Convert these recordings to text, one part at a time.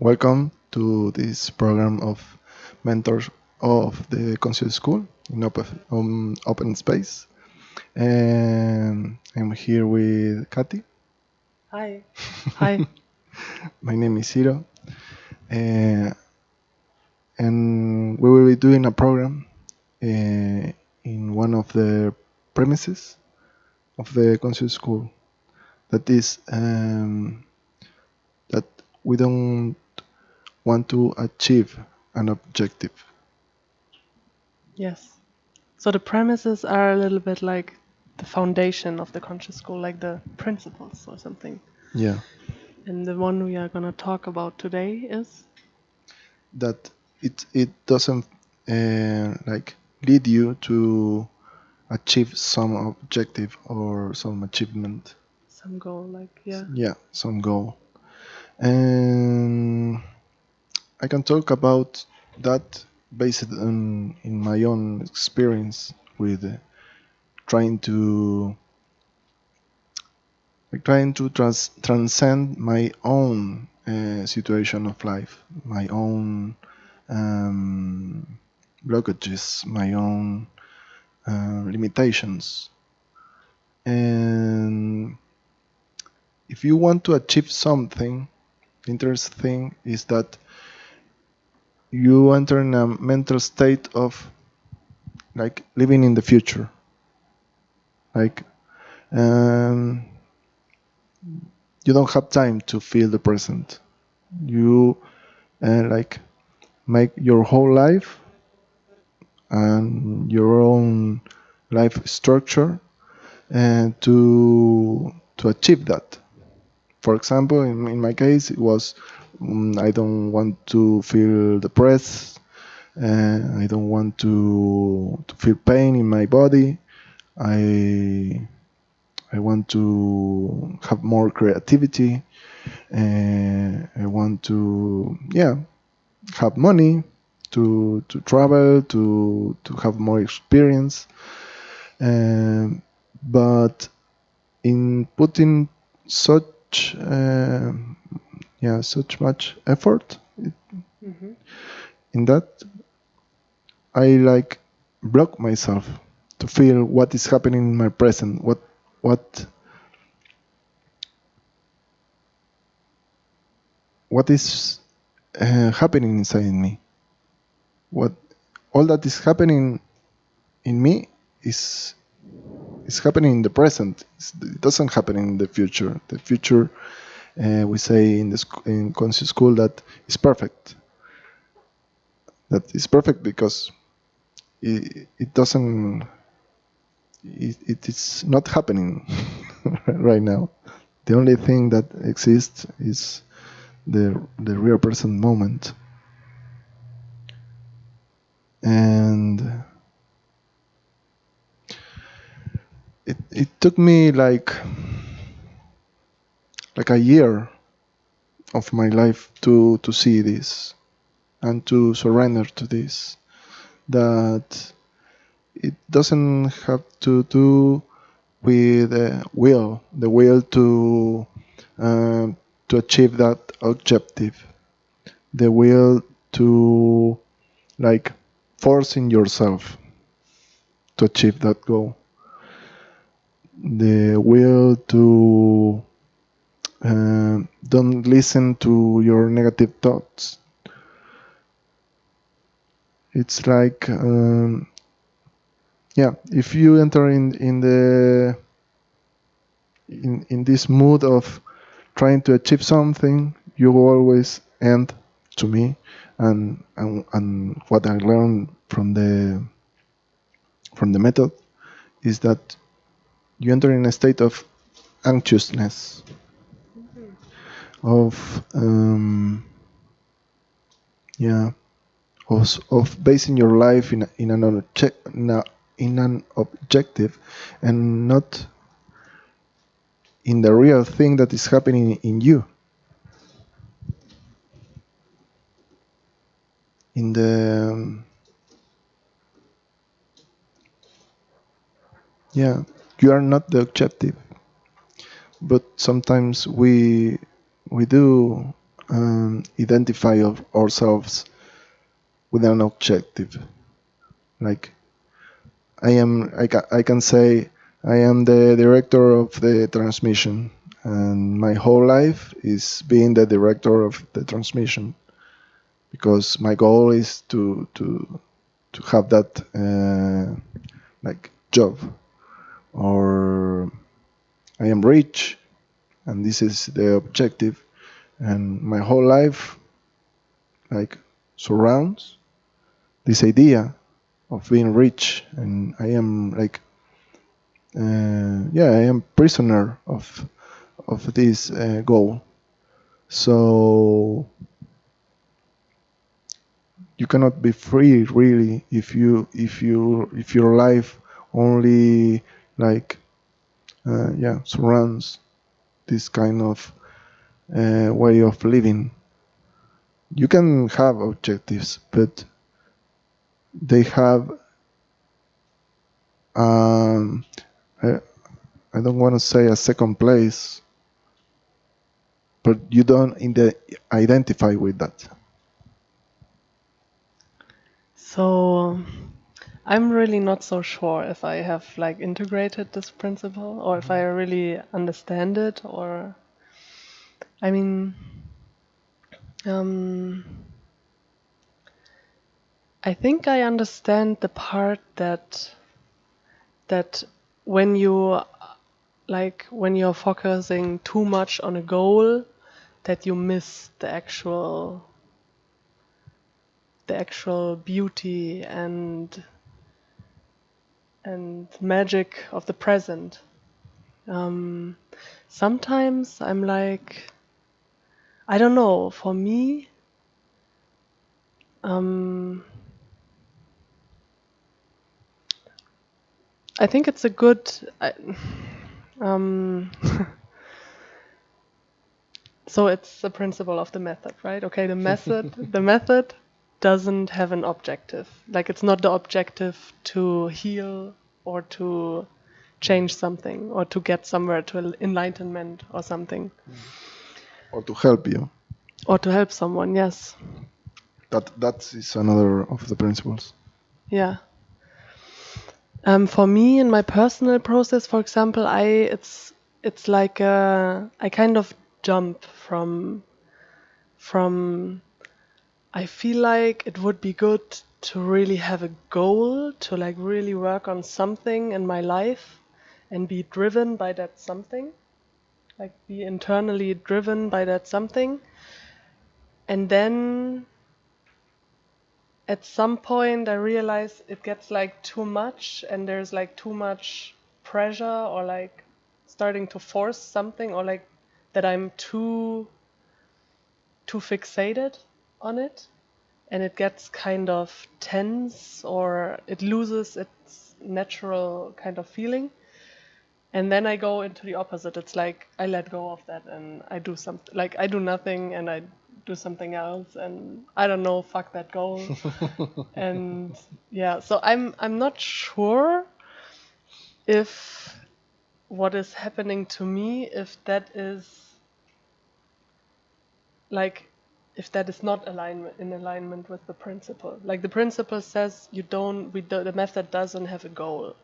Welcome to this program of mentors of the Conscious School in open space. And I'm here with Katy. Hi. Hi. My name is Hiro, uh, and we will be doing a program in one of the premises of the Conscious School. That is that we don't want to achieve an objective. Yes. So the premises are a little bit like the foundation of the conscious school, like the principles or something. Yeah. And the one we are going to talk about today is That it doesn't like lead you to achieve some objective or some achievement. some goal, like, yeah. Yeah, some goal. And I can talk about that based on in my own experience with trying to transcend my own situation of life, my own blockages, my own limitations. And if you want to achieve something, the interesting thing is that you enter in a mental state of like living in the future. Like um, you don't have time to feel the present. You like make your whole life and your own life structure and to achieve that. For example, in my case, it was I don't want to feel depressed. I don't want to feel pain in my body. I I want to have more creativity. I want to have money to travel to have more experience. But in putting such such much effort Mm-hmm. in that, I like block myself to feel what is happening in my present, what what is happening inside me, what all that is happening in me is happening in the present. It doesn't happen in the future. The future, we say in in conscious school that is perfect. That is perfect because it doesn't. It is not happening right now. The only thing that exists is the real present moment. And it took me like a year of my life to see this and to surrender to this, that it doesn't have to do with the will um, to achieve that objective, the will to like forcing yourself to achieve that goal, the will to don't listen to your negative thoughts. It's like if you enter in this mood of trying to achieve something, you will always end, to me, and what I learned from the method is that you enter in a state of anxiousness, of yeah, of basing your life in an objective and not in the real thing that is happening in you, in the you are not the objective, but sometimes we do identify ourselves with an objective. Like I can say I am the director of the transmission, and my whole life is being the director of the transmission because my goal is to have that like job, or I am rich and this is the objective, and my whole life like surrounds this idea of being rich, and I am like yeah, I am prisoner of this goal. So you cannot be free really if your life only like yeah, surrounds this kind of way of living. You can have objectives, but they have um, I, I don't want to say a second place, but you don't identify with that. So I'm really not so sure if I have like integrated this principle or if I really understand it, or I mean, um, I think I understand the part that when you like when you're focusing too much on a goal, that you miss the actual beauty and magic of the present. Um, Sometimes I'm like, I don't know, for me, um, I think it's a good. Um, so it's the principle of the method, right? Okay, the method doesn't have an objective. Like it's not the objective to heal or to change something or to get somewhere to enlightenment or something Or to help you. or to help someone. Yes, That is another of the principles. yeah. For me, in my personal process, for example, it's like I kind of jump from I feel like it would be good to really have a goal to like really work on something in my life and be driven by that something, like be internally driven by that something, and then at some point I realize it gets like too much and there's like too much pressure or like starting to force something or like that I'm too fixated on it and it gets kind of tense or it loses its natural kind of feeling, and then I go into the opposite. It's like I let go of that and I do something, like I do nothing and I do something else and I don't know, fuck that goal. And yeah, so I'm not sure if what is happening to me, if that is like if that is not in alignment with the principle. Like the principle says the method doesn't have a goal.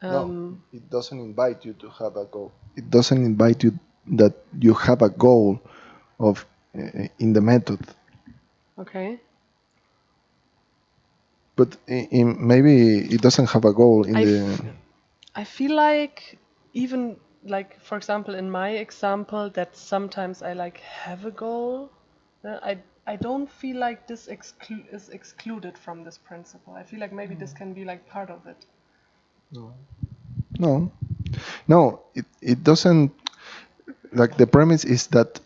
No, Um, it doesn't invite you to have a goal. It doesn't invite you that you have a goal of in the method. okay. But maybe it doesn't have a goal in I, the. f- I feel like even like for example in my example that sometimes I like have a goal. I don't feel like this is excluded from this principle. I feel like maybe this can be like part of it. No, no, it doesn't. Like the premise is that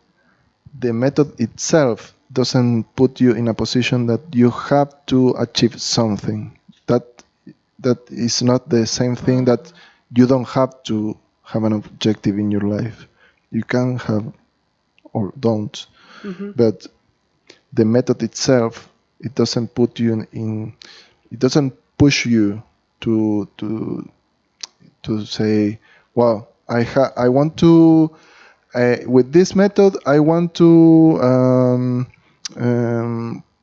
the method itself doesn't put you in a position that you have to achieve something. That that is not the same thing that you don't have to have an objective in your life. You can have or don't, Mm-hmm. but the method itself, it doesn't put you in it doesn't push you to say, well, I want to with this method, I want to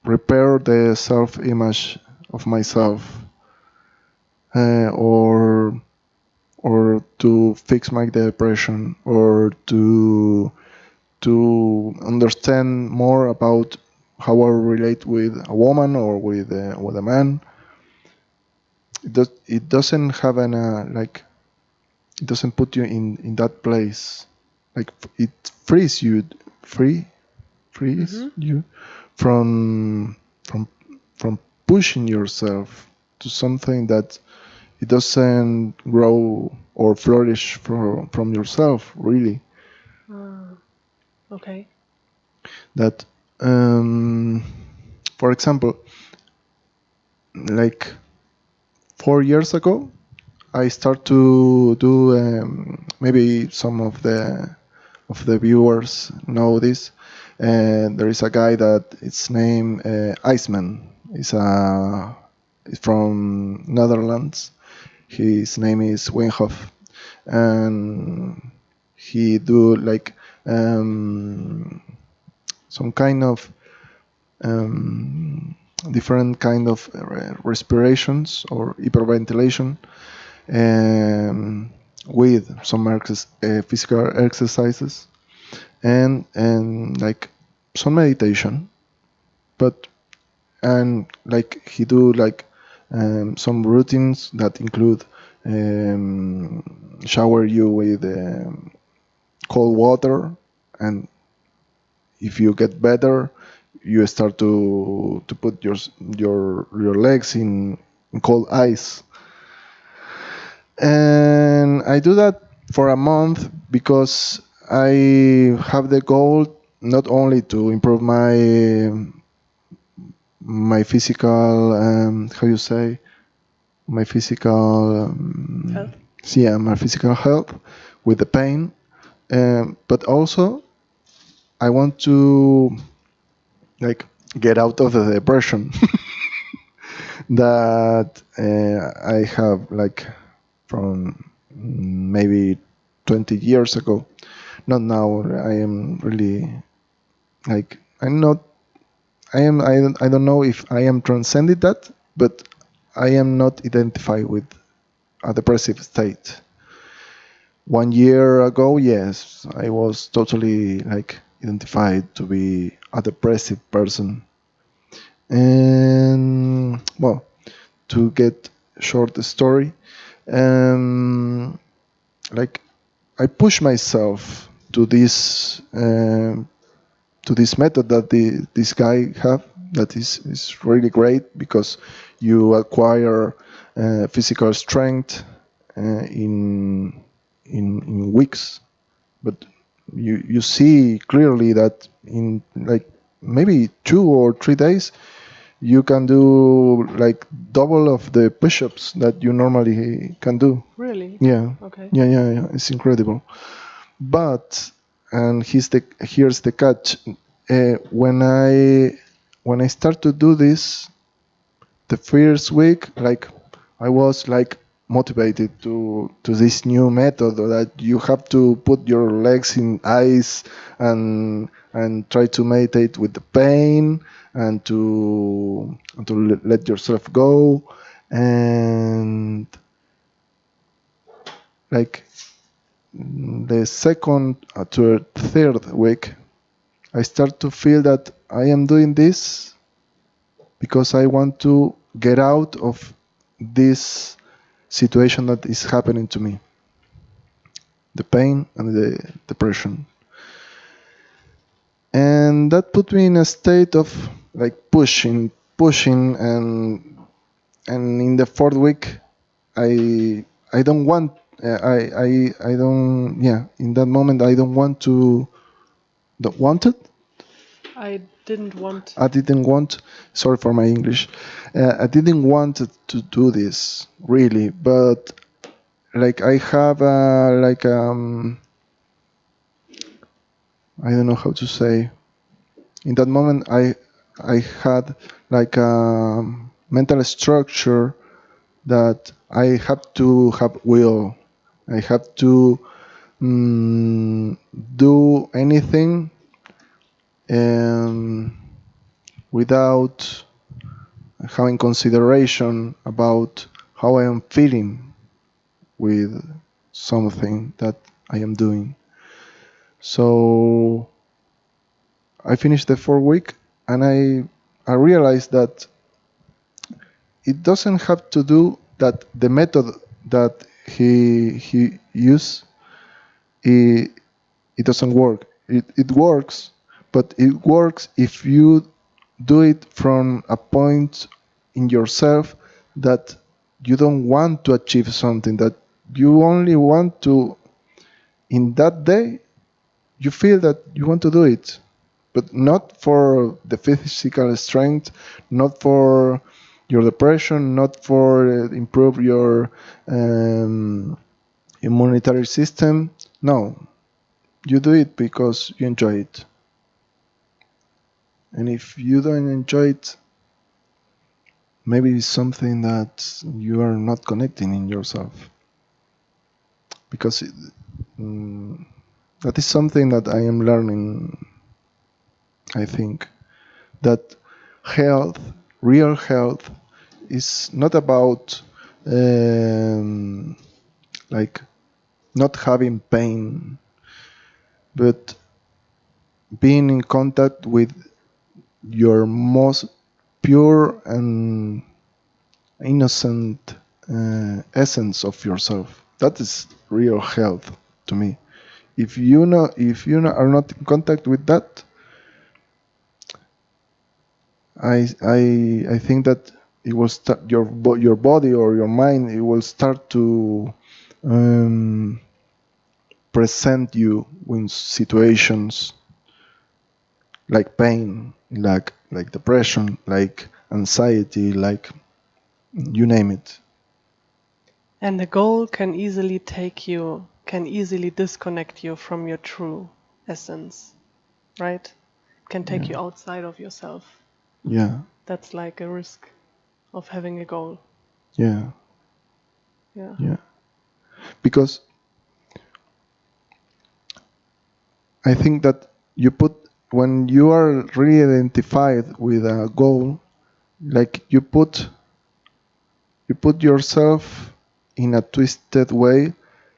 repair the self-image of myself, or to fix my depression, or to understand more about how I relate with a woman or with a man. It doesn't have an like, it doesn't put you in that place. Like, it frees you, free frees Mm-hmm. you from from from pushing yourself to something that it doesn't grow or flourish from yourself, really. Ah, okay. That, for example, like 4 years ago, I start to do, maybe some of the viewers know this. And there is a guy that it's named Iceman. He's from Netherlands. His name is Wim Hof, and he do like, some kind of, um, different kind of respirations or hyperventilation, um, with some physical exercises, and like some meditation. But, and like, he do like, some routines that include, shower you with cold water, and if you get better, you start to put your legs in cold ice. And I do that for a month because I have the goal not only to improve my physical, how you say, my physical, Health. yeah, my physical health with the pain, but also I want to, like, get out of the depression that I have, like, from maybe 20 years ago. Not now. I am really, like, I'm not. I don't know if I am transcended that, but I am not identified with a depressive state. 1 year ago, yes, I was totally, like, identified to be a depressive person. And, well, to get short story, um, like, I push myself to this method that this guy have, that is really great, because you acquire physical strength in weeks, but you see clearly that in, like, maybe 2 or 3 days you can do like double of the push-ups that you normally can do. Really? Yeah, Okay. yeah. It's incredible. But, and here's the catch. When I start to do this, the first week, like, I was like motivated to this new method that you have to put your legs in ice, and try to meditate with the pain, and to let yourself go. And, like, the second to third week, I start to feel that I am doing this because I want to get out of this situation that is happening to me, the pain and the depression. And that put me in a state of, like, pushing, and in the fourth week, I don't want, I don't, yeah, in that moment I don't want to, don't want it. I didn't want. I didn't want, sorry for my English, I didn't want to do this really, but, like, I have, like, I don't know how to say. In that moment, I had, like, a mental structure that I have to have will. I have to do anything um, without having consideration about how I am feeling with something that I am doing. So I finished the 4 week, and I realized that it doesn't have to do that the method that he used, it, it doesn't work. It works, but it works if you do it from a point in yourself that you don't want to achieve something, that you only want to, in that day, you feel that you want to do it, but not for the physical strength, not for your depression, not for improve your immunitary system. No, you do it because you enjoy it. And if you don't enjoy it, maybe it's something that you are not connecting in yourself. Because that is something that I am learning, I think. That health, real health, is not about like not having pain, but being in contact with your most pure and innocent essence of yourself. That is real health to me. If you know, if you are not in contact with that, I think that it will start your body or your mind. It will start to um, present you with situations like pain, like depression, like anxiety, like you name it. And the goal can easily disconnect you from your true essence, right? It can take you Yeah, outside of yourself. yeah, That's like a risk of having a goal. yeah, Yeah. yeah. Because I think that you put when you are really identified with a goal, like you put yourself in a twisted way,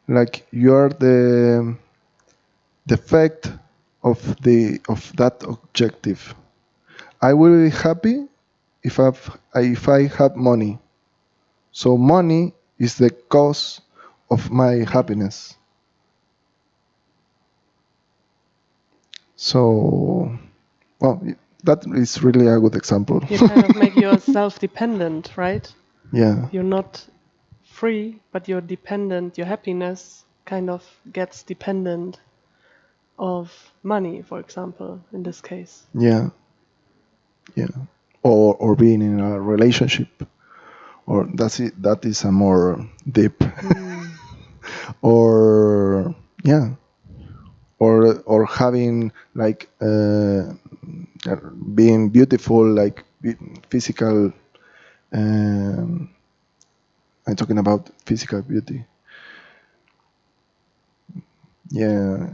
like you are the effect of that objective. I will be happy if I have money. So money is the cause of my happiness. So, well, that is really a good example. You kind of make yourself dependent, right? Yeah, You're not free, but you're dependent. Your happiness kind of gets dependent of money, for example, in this case. yeah, yeah. Or being in a relationship, or that's it. That is a more deep. Or yeah, or having like being beautiful, like physical. Um, I'm talking about physical beauty. Yeah,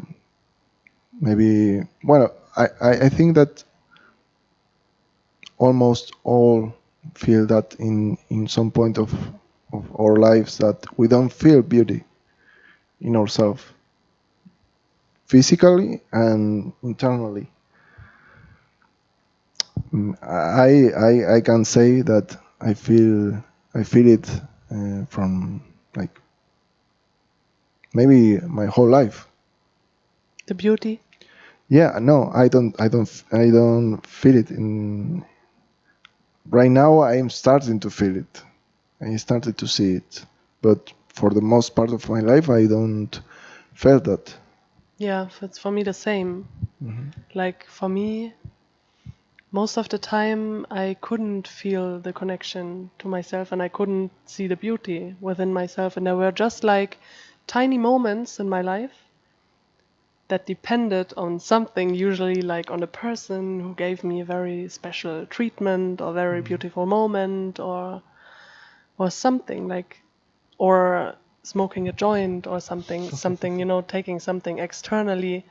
maybe. Well, I think that almost all feel that in some point of our lives that we don't feel beauty in ourselves, physically and internally. I can say that I feel it from like maybe my whole life. The beauty. Yeah, no, I don't feel it in right now. I am starting to feel it. I started to see it, but for the most part of my life, I don't feel that. Yeah, it's for me the same. Like for me, most of the time I couldn't feel the connection to myself and I couldn't see the beauty within myself. And there were just like tiny moments in my life that depended on something, usually like on a person who gave me a very special treatment or very beautiful moment or something like, or smoking a joint or something, taking something externally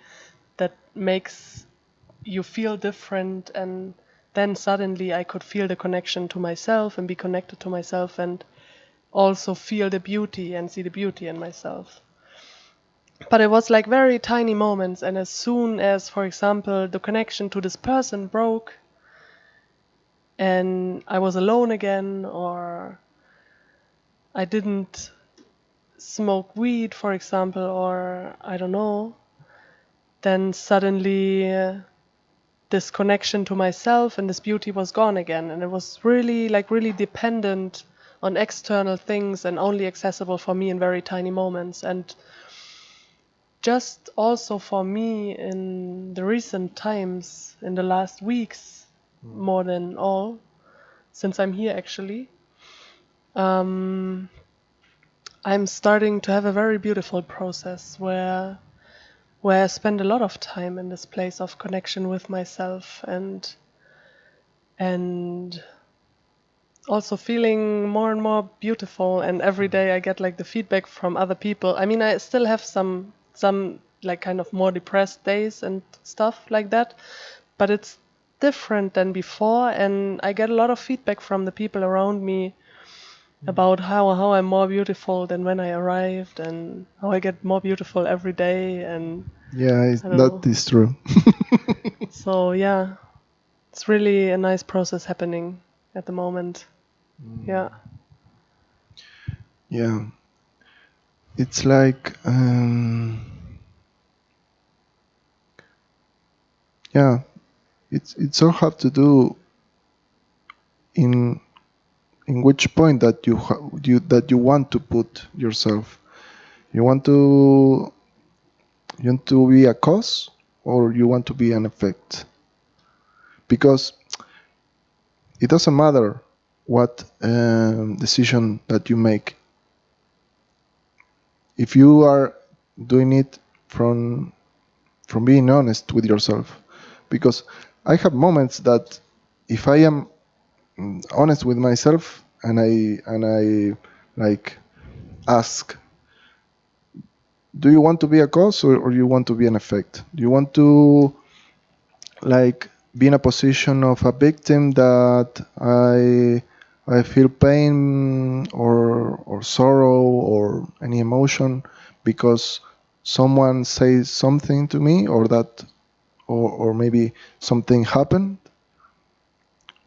that makes you feel different, and then suddenly I could feel the connection to myself and be connected to myself and also feel the beauty and see the beauty in myself. But it was like very tiny moments, and as soon as, for example, the connection to this person broke and I was alone again, or I didn't smoke weed, for example, or I don't know, then suddenly this connection to myself and this beauty was gone again. And it was really, like, really dependent on external things and only accessible for me in very tiny moments. And just also for me in the recent times, in the last weeks, more than all, since I'm here actually, um, I'm starting to have a very beautiful process where I spend a lot of time in this place of connection with myself, and also feeling more and more beautiful. And every day I get like the feedback from other people. I mean, I still have some like kind of more depressed days and stuff like that, but it's different than before, and I get a lot of feedback from the people around me about how I'm more beautiful than when I arrived, and how I get more beautiful every day. And Yeah, I don't that know. is true. So yeah, it's really a nice process happening at the moment. Yeah. Yeah, it's like yeah, it's all have to do in which point that you want to put yourself. You want to be a cause, or you want to be an effect, because it doesn't matter what decision that you make if you are doing it from being honest with yourself. Because I have moments that if I am honest with myself, and I like ask, do you want to be a cause, or you want to be an effect? Do you want to like be in a position of a victim that I feel pain or sorrow or any emotion because someone says something to me, or that or maybe something happened?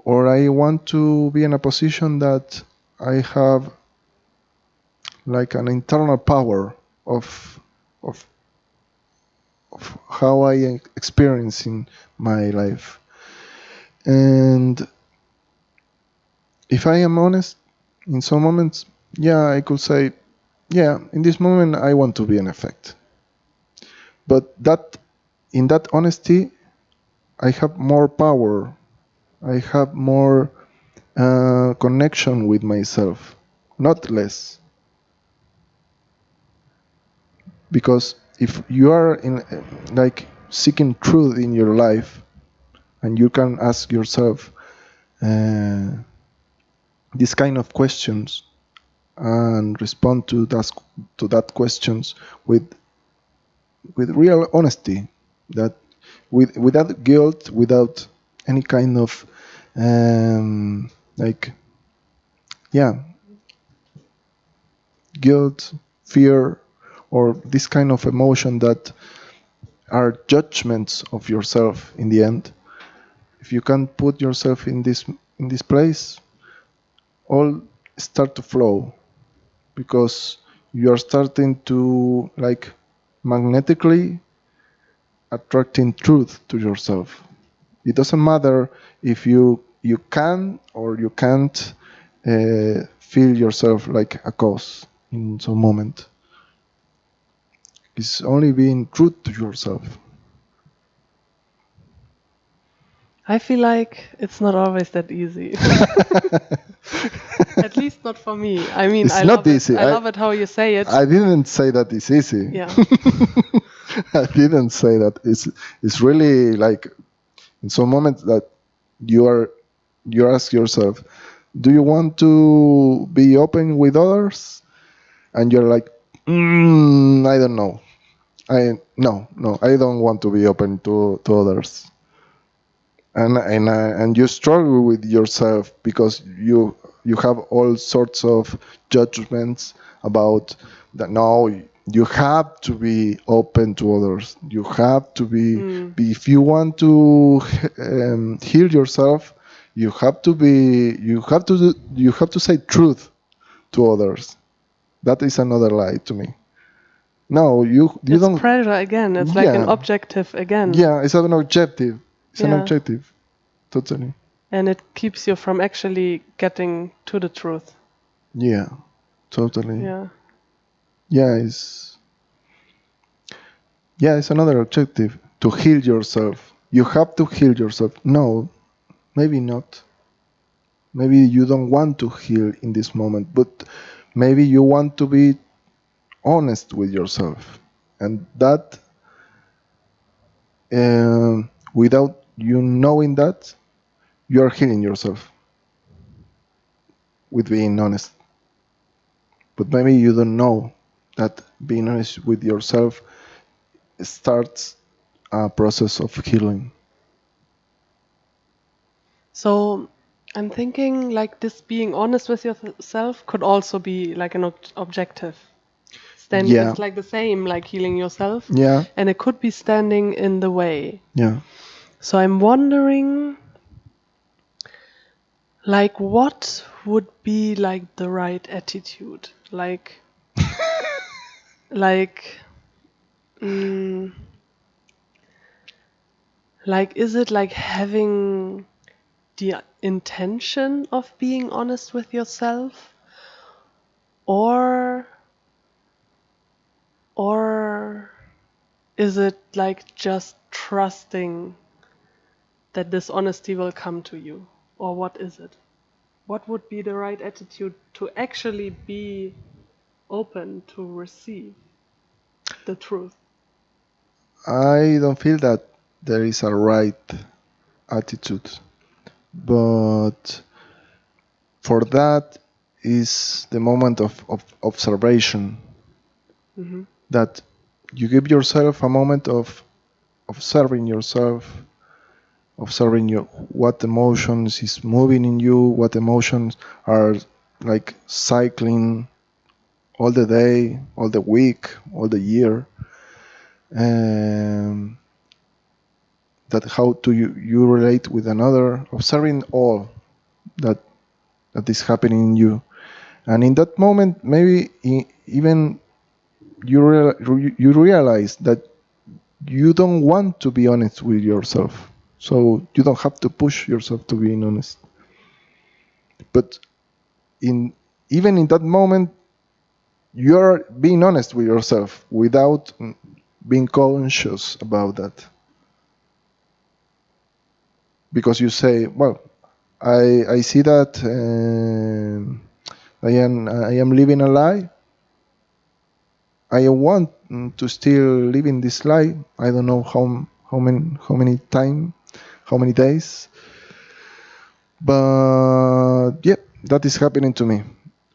Or I want to be in a position that I have like an internal power of of of how I experience in my life. And if I am honest, in some moments, yeah, I could say, yeah, in this moment I want to be an effect. But that in that honesty, I have more power. I have more connection with myself, not less. Because if you are in like seeking truth in your life, and you can ask yourself these kind of questions and respond to that questions with real honesty, that without guilt, without any kind of like yeah, guilt, fear, or this kind of emotion that are judgments of yourself in the end. If you can put yourself in this place, all start to flow, because you are starting to like magnetically attracting truth to yourself. It doesn't matter if you can or you can't feel yourself like a cause in some moment. It's only being true to yourself. I feel like it's not always that easy. At least not for me. I mean, It's I not love it. easy. I love it how you say it. I didn't say that it's easy. Yeah. I didn't say that. It's really like in some moments that you ask yourself, do you want to be open with others? And you're like, I don't know. No, I don't want to be open to others. And you struggle with yourself because you have all sorts of judgments about that. No, you have to be open to others. You have to be if you want to heal yourself, you have to say truth to others. That is another lie to me. No, you It's don't. pressure again. It's like an Yeah, objective again. yeah, it's an objective. It's an Yeah. objective, totally. And it keeps you from actually getting to the truth. Yeah, totally. Yeah. Yeah, it's another objective to heal yourself. You have to heal yourself. No, maybe not. Maybe you don't want to heal in this moment, but maybe you want to be honest with yourself, and that without you knowing that, you are healing yourself with being honest. But maybe you don't know that being honest with yourself starts a process of healing. So I'm thinking like this being honest with yourself could also be like an objective. Yeah. It's like the same, like healing yourself. Yeah. And it could be standing in the way. Yeah. So I'm wondering, like, what would be like the right attitude? Like, like, mm, like, is it like having the intention of being honest with yourself? Or is it like just trusting that this honesty will come to you? Or what is it? What would be the right attitude to actually be open to receive the truth? I don't feel that there is a right attitude, but for that is the moment of observation, that you give yourself a moment of observing yourself, observing what emotions is moving in you, what emotions are like cycling all the day, all the week, all the year. That how do you relate with another, observing all that is happening in you, and in that moment maybe even you realize that you don't want to be honest with yourself, so you don't have to push yourself to being honest, but in even in that moment you're being honest with yourself without being conscious about that, because you say, well, I see that I am living a lie. I want to still live in this lie. I don't know how many days, but yeah, that is happening to me.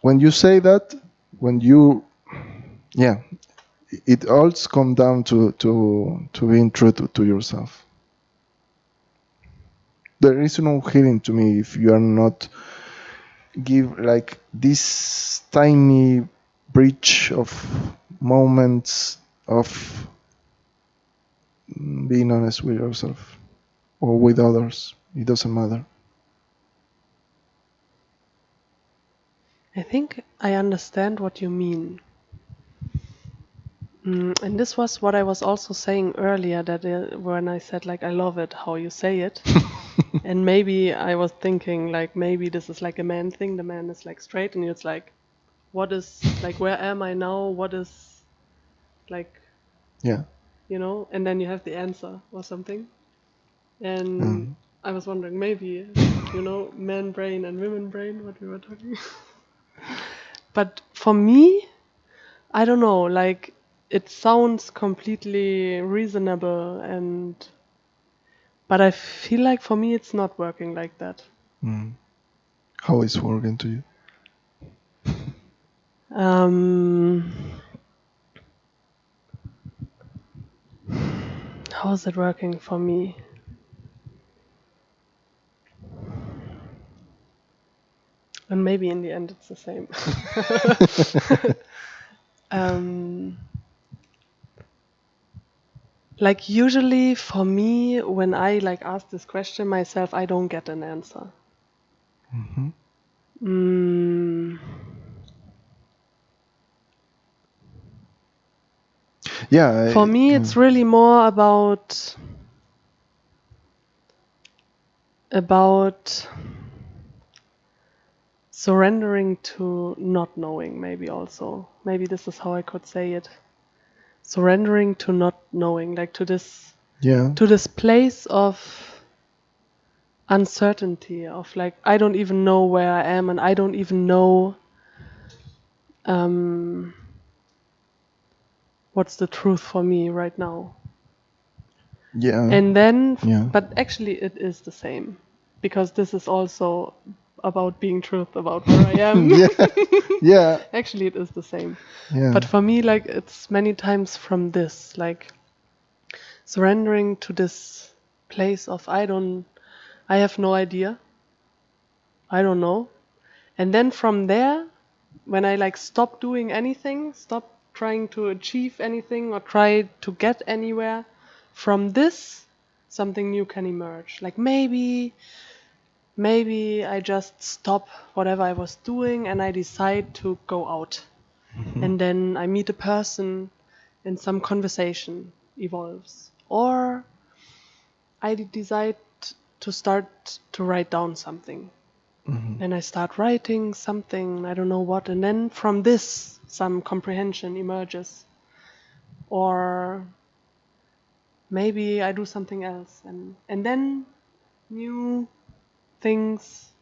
When you say that, when you, yeah, it all comes down to being true to yourself. There is no healing to me if you are not give like this tiny breach of moments of being honest with yourself or with others. It doesn't matter. I think I understand what you mean. And this was what I was also saying earlier, that when I said like I love it how you say it. And maybe I was thinking like maybe this is like a man thing. The man is like straight and it's like, what is like, where am I now? What is like, Yeah. and then you have the answer or something. And I was wondering maybe, man brain and women brain, what we were talking. But for me, I don't know, like it sounds completely reasonable but I feel like for me it's not working like that. How is working to you? Um, How is it working for me? And maybe in the end it's the same. Like usually for me, when I like ask this question myself, I don't get an answer. Mm, Yeah. for me, it's really more about surrendering to not knowing. Maybe this is how I could say it. Surrendering to not knowing, like to this Yeah. place of uncertainty, of like I don't even know where I am, and I don't even know what's the truth for me right now. Yeah. And then, Yeah. but actually, it is the same, because this is also about being truth about where I am. Yeah. Yeah. Actually, it is the same. Yeah. But for me, like, it's many times from this, like, surrendering to this place of I have no idea. I don't know. And then from there, when I like stop doing anything, stop trying to achieve anything or try to get anywhere, from this, something new can emerge. Like maybe I just stop whatever I was doing and I decide to go out. And then I meet a person and some conversation evolves. Or I decide to start to write down something. And I start writing something, I don't know what, and then from this some comprehension emerges. Or maybe I do something else, and then new things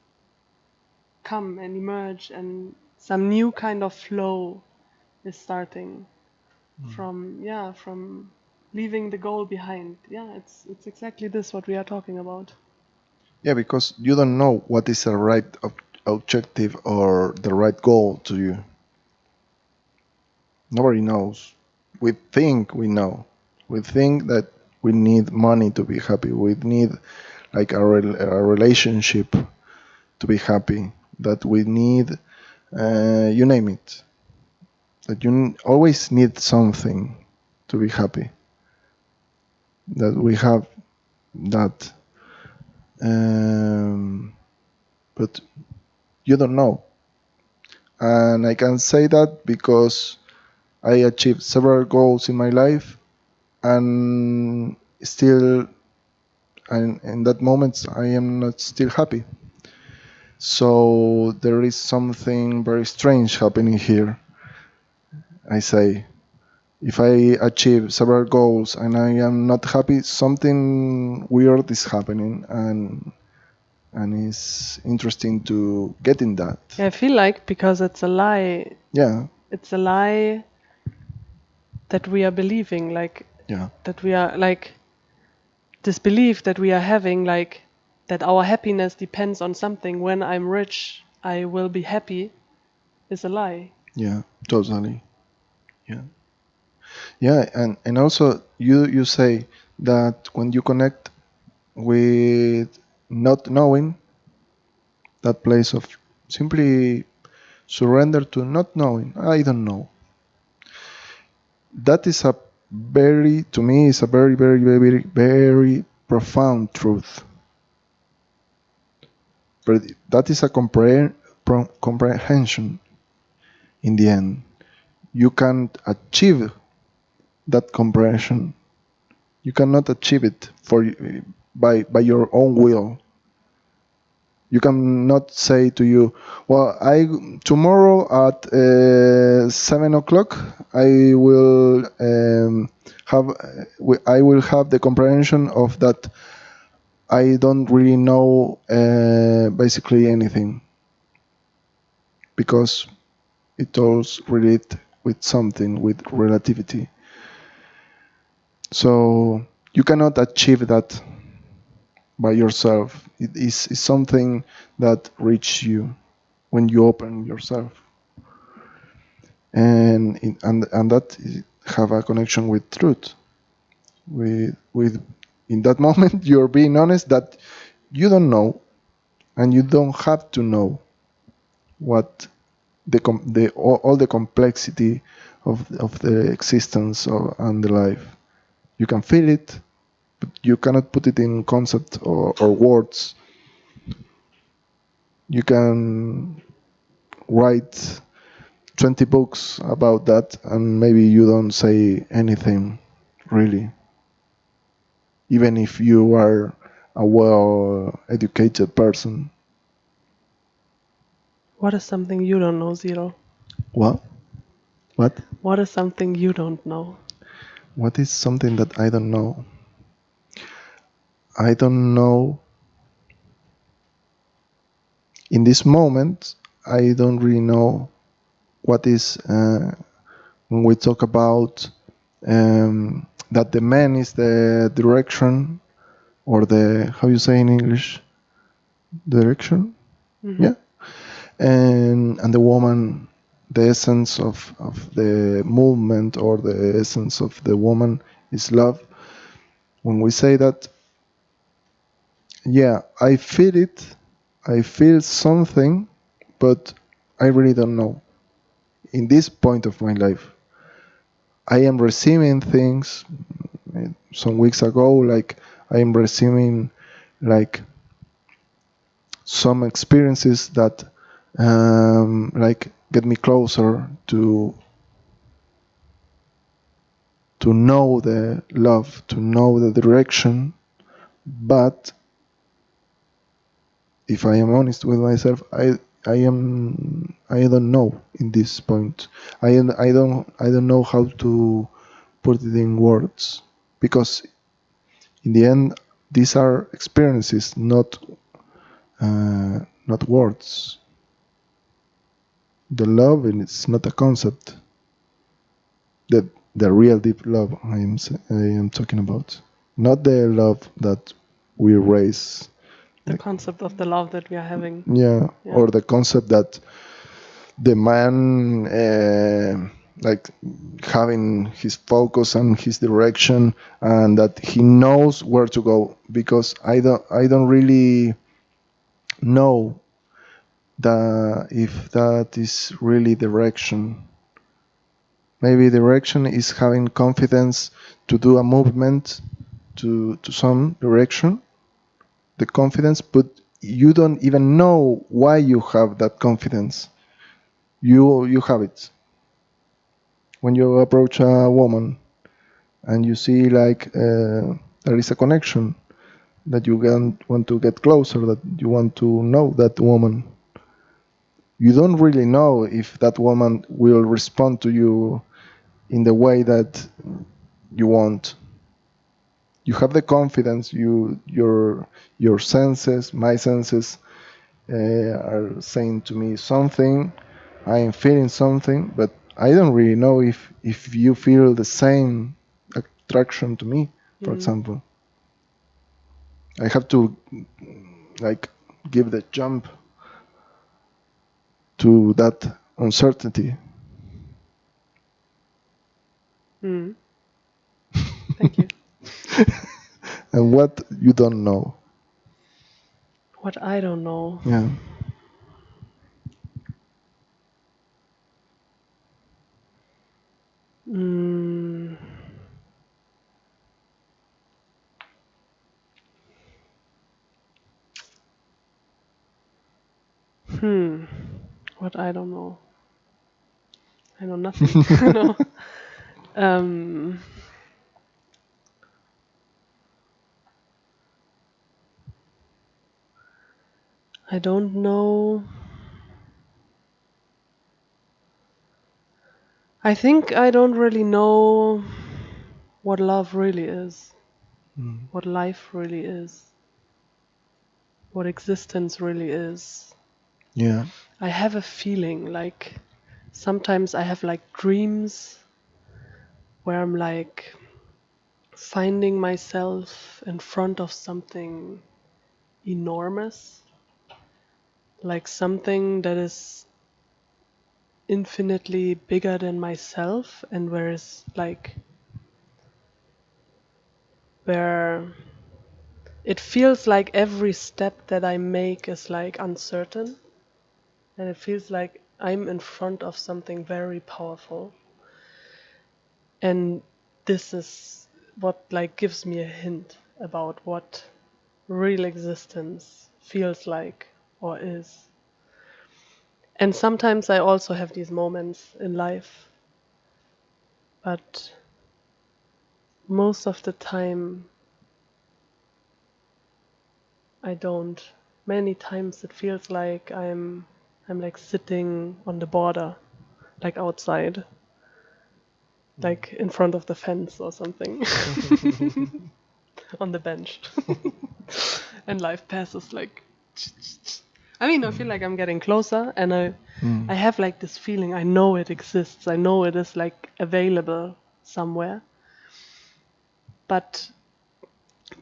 come and emerge, and some new kind of flow is starting from leaving the goal behind. Yeah, it's exactly this what we are talking about. Yeah, because you don't know what is a right objective or the right goal to you. Nobody knows. We think we know. We think that we need money to be happy. We need like a relationship to be happy. That we need, you name it. That you always need something to be happy. That we have that. But you don't know. And I can say that because I achieved several goals in my life, and still, and in that moment, I am not still happy. So there is something very strange happening here. I say, if I achieve several goals and I am not happy, something weird is happening, and it's interesting to get in that. Yeah, I feel like because it's a lie. Yeah. It's a lie that we are believing, like Yeah. that we are like this belief that we are having, like that our happiness depends on something. When I'm rich, I will be happy, is a lie. Yeah. Totally. Yeah. Yeah, and also you say that when you connect with not knowing, that place of simply surrender to not knowing, I don't know. That is a very, to me, is a very, very, very, very profound truth. But that is a comprehension in the end. You can't achieve that comprehension. You cannot achieve it by your own will. You cannot say to you, well, tomorrow at 7 o'clock I will I will have the comprehension of that. I don't really know basically anything, because it all relates with something, with relativity. So you cannot achieve that by yourself. It is something that reaches you when you open yourself, and that have a connection with truth. with in that moment you're being honest that you don't know, and you don't have to know what all the complexity of the existence and the life. You can feel it, but you cannot put it in concept or words. You can write 20 books about that, and maybe you don't say anything really, even if you are a well educated person. What is something you don't know, Zero? What? What? What is something you don't know? What is something that I don't know? I don't know. In this moment, I don't really know what is when we talk about that the man is the direction, or the, how you say in English, direction, yeah, and the woman, the essence of the movement, or the essence of the woman is love. When we say that, yeah, I feel it, I feel something, but I really don't know. In this point of my life, I am receiving things. Some weeks ago, like, I am receiving like some experiences that like get me closer to know the love, to know the direction. But if I am honest with myself, I don't know in this point. I don't know how to put it in words, because in the end these are experiences, not words. The love is not a concept. The the real deep love I am talking about, not the love that we raise. The concept of the love that we are having. Yeah, Yeah. or the concept that the man like having his focus and his direction, and that he knows where to go, because I don't really know that if that is really direction. Maybe direction is having confidence to do a movement to some direction, the confidence, but you don't even know why you have that confidence. You have it when you approach a woman and you see like there is a connection, that you want to get closer, that you want to know that woman. You don't really know if that woman will respond to you in the way that you want. You have the confidence. Your senses, my senses, are saying to me something. I am feeling something, but I don't really know if you feel the same attraction to me, for example. I have to like give the jump to that uncertainty. Thank you. And what you don't know. What I don't know. Yeah. Mm. What I don't know. I know nothing. No. Um, I don't know. I think I don't really know what love really is, what life really is, what existence really is. Yeah. I have a feeling like sometimes I have like dreams where I'm like finding myself in front of something enormous, like something that is infinitely bigger than myself, and where is like where it feels like every step that I make is like uncertain, and it feels like I'm in front of something very powerful. And this is what like gives me a hint about what real existence feels like or is. And sometimes I also have these moments in life, but most of the time I don't. Many times it feels like I'm like sitting on the border, like outside, like in front of the fence or something, on the bench. And life passes like I mean, I feel like I'm getting closer, and I have like this feeling. I know it exists. I know it is like available somewhere. But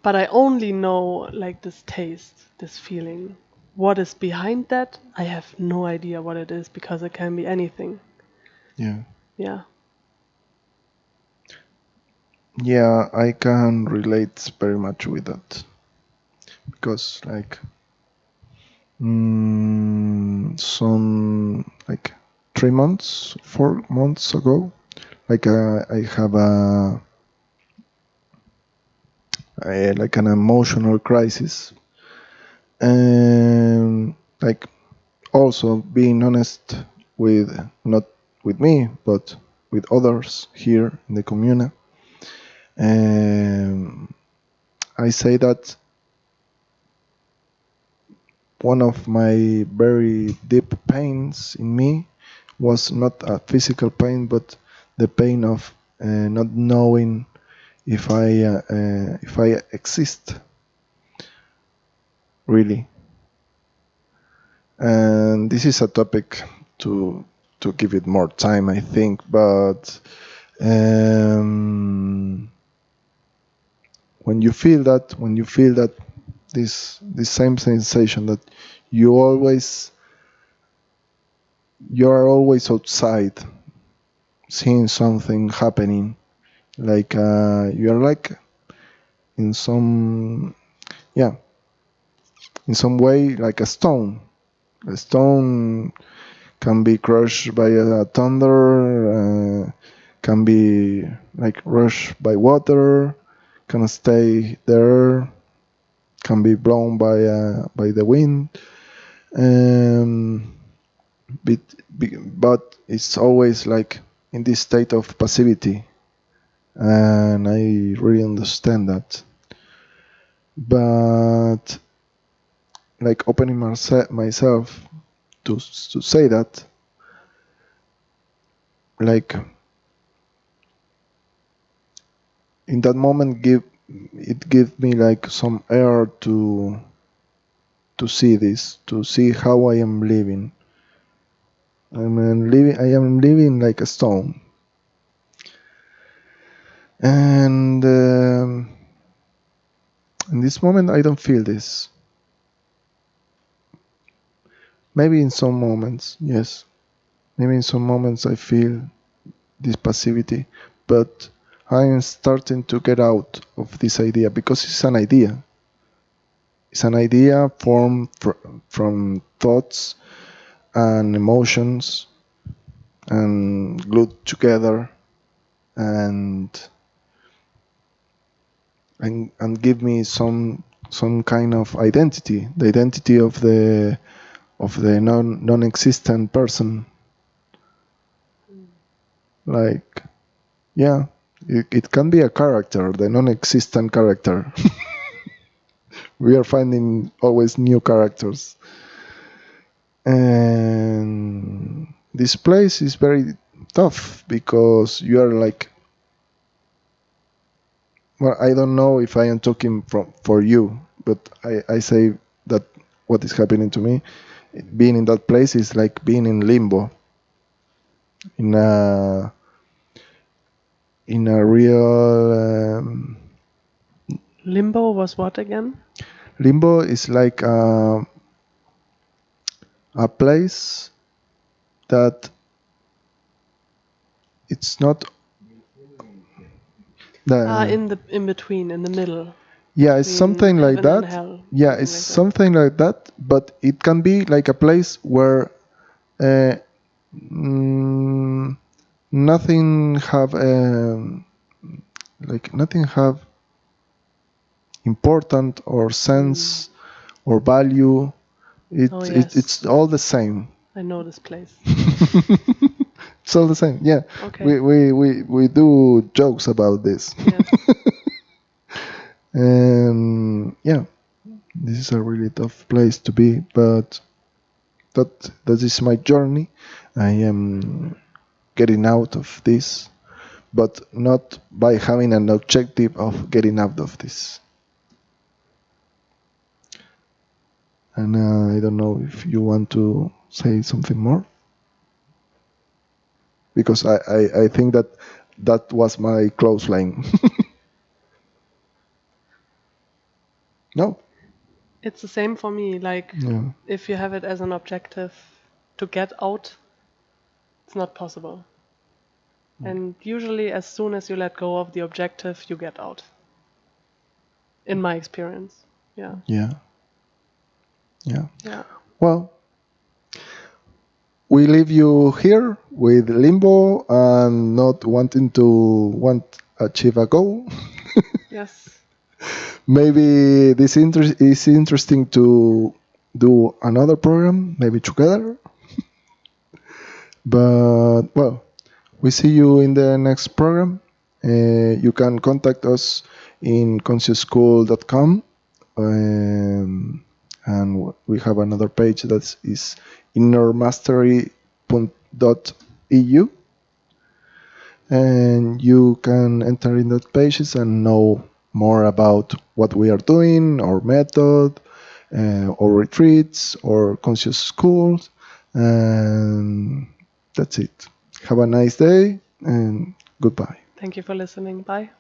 I only know like this taste, this feeling. What is behind that? I have no idea what it is because it can be anything. Yeah. Yeah. Yeah, I can relate very much with that because like some like 3 months, 4 months ago, like I have a like an emotional crisis, and like also being honest with not with me but with others here in the commune. I say that one of my very deep pains in me was not a physical pain, but the pain of not knowing if I exist really. And this is a topic to to give it more time, I think. But um, when you feel that this same sensation that you always you are always outside seeing something happening, like you're like in some yeah in some way like a stone can be crushed by a thunder, can be like rushed by water, can stay there, can be blown by the wind, um, but, but it's always like in this state of passivity, and I really understand that. But like opening myself to say that, like in that moment, give me like some air to see this, to see how I am living. I am living like a stone, and in this moment I don't feel this. Maybe in some moments, yes. Maybe in some moments I feel this passivity, but I am starting to get out of this idea because it's an idea. It's an idea formed from thoughts and emotions and glued together, and and give me some kind of identity, the identity of the non-existent person. Like, yeah, it can be a character, the non-existent character. We are finding always new characters, and this place is very tough because you are like, well, I don't know if I am talking for you, but I say that what is happening to me, being in that place is like being in limbo, in a real Limbo was what again? limbo is like a place that it's not In between, in the middle. Yeah, it's between something like heaven and that. hell, Yeah, something it's like that. something like that, but it can be like a place where nothing have nothing have important or sense or value. Oh, yes. It's all the same. I know this place. It's all the same. Yeah. Okay. We do jokes about this. Yes. And yeah, this is a really tough place to be, but that is my journey. I am getting out of this, but not by having an objective of getting out of this. And I don't know if you want to say something more, because I think that was my close line. No. It's the same for me. Like, Yeah. if you have it as an objective to get out, it's not possible. And usually, as soon as you let go of the objective, you get out. In my experience. Yeah. Yeah. Yeah. Yeah. Well, we leave you here with limbo and not wanting to achieve a goal. Yes. Maybe this is interesting to do another program, maybe together. But well, we see you in the next program. You can contact us in consciouschool.com, and we have another page that is innermastery.eu, and you can enter in that pages and know more about what we are doing, our method, or retreats, or conscious schools, and that's it. Have a nice day and goodbye. Thank you for listening. Bye.